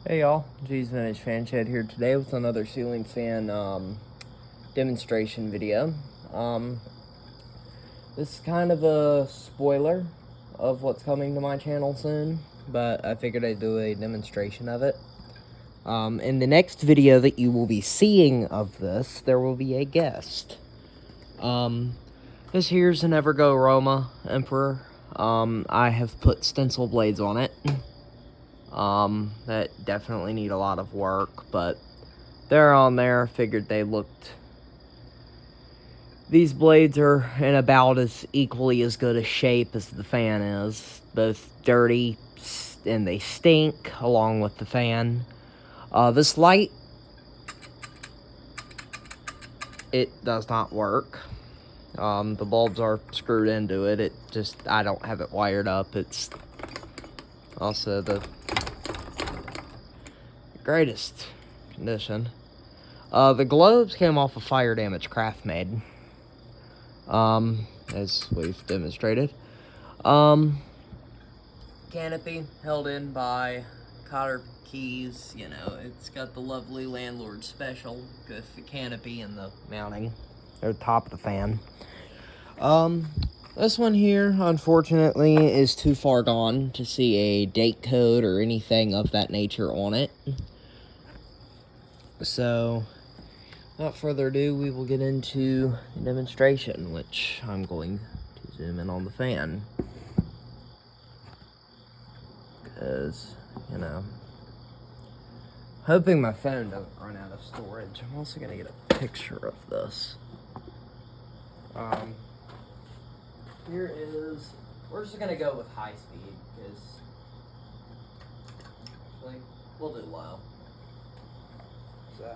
Hey y'all, G's Vintage Fan Shed here today with another ceiling fan demonstration video. This is kind of a spoiler of what's coming to my channel soon, but I figured I'd do a demonstration of it. In the next video that you will be seeing of this, there will be a guest. This here's an Evergo Roma Emperor. I have put stencil blades on it. That definitely need a lot of work, but they're on there. Figured they looked. These blades are in about as equally as good a shape as the fan is. Both dirty and they stink along with the fan. This light, it does not work. The bulbs are screwed into it. I don't have it wired up. It's also the greatest condition. The globes came off a fire damaged craft made, as we've demonstrated. Canopy held in by cotter keys. You know, it's got the lovely landlord special with the canopy and the mounting or top of the fan. This one here, unfortunately, is too far gone to see a date code or anything of that nature on it. So, without further ado, we will get into the demonstration, which I'm going to zoom in on the fan. Because, you know, hoping my phone doesn't run out of storage. I'm also going to get a picture of this. Here is, we're just going to go with high speed, because, actually, we'll do low. So,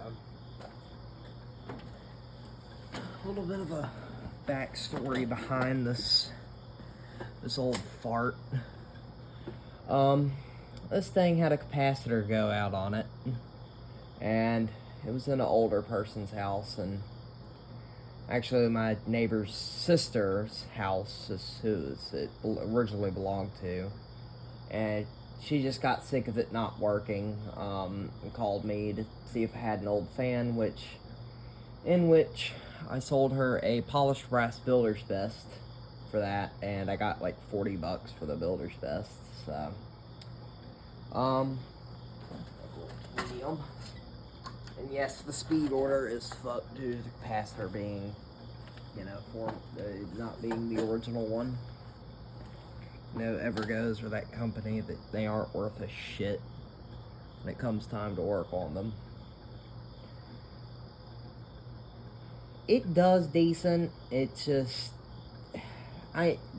a little bit of a backstory behind this old fart. This thing had a capacitor go out on it, and it was in an older person's house, and actually my neighbor's sister's house is who it originally belonged to, and she just got sick of it not working, and called me to see if I had an old fan, in which I sold her a polished brass builder's best for that, and I got like $40 for the builder's best, so, medium. And yes, the speed order is fucked due to the capacitor being, you know, not being the original one. You know, evergo's or that company, that they aren't worth a shit when it comes time to work on them. It does decent. It's just,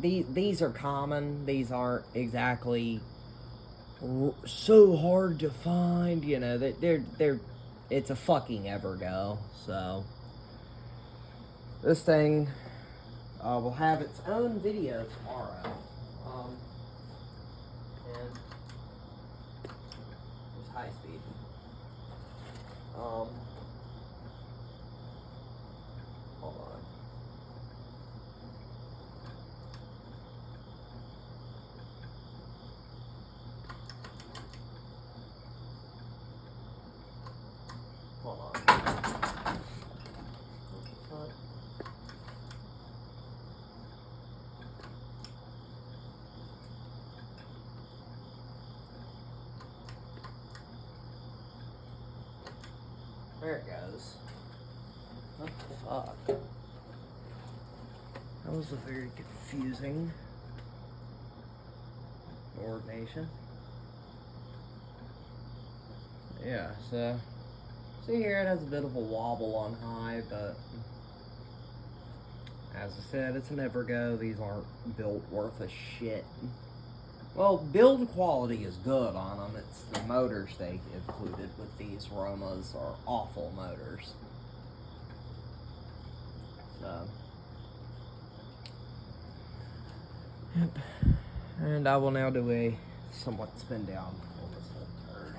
these are common. These aren't exactly so hard to find. You know, it's a fucking evergo. So this thing will have its own video tomorrow. And it's high speed. Hold on. Hold on. There it goes. What the fuck? That was a very confusing coordination. Yeah, so see here, it has a bit of a wobble on high, but as I said, it's an evergo. These aren't built worth a shit. Well, build quality is good on them. It's the motors they included with these Romas are awful motors. So, yep. And I will now do a somewhat spin down on this whole turd.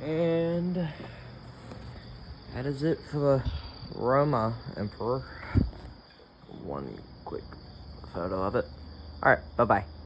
And that is it for the Roma Emperor. One quick photo of it. Alright, bye-bye.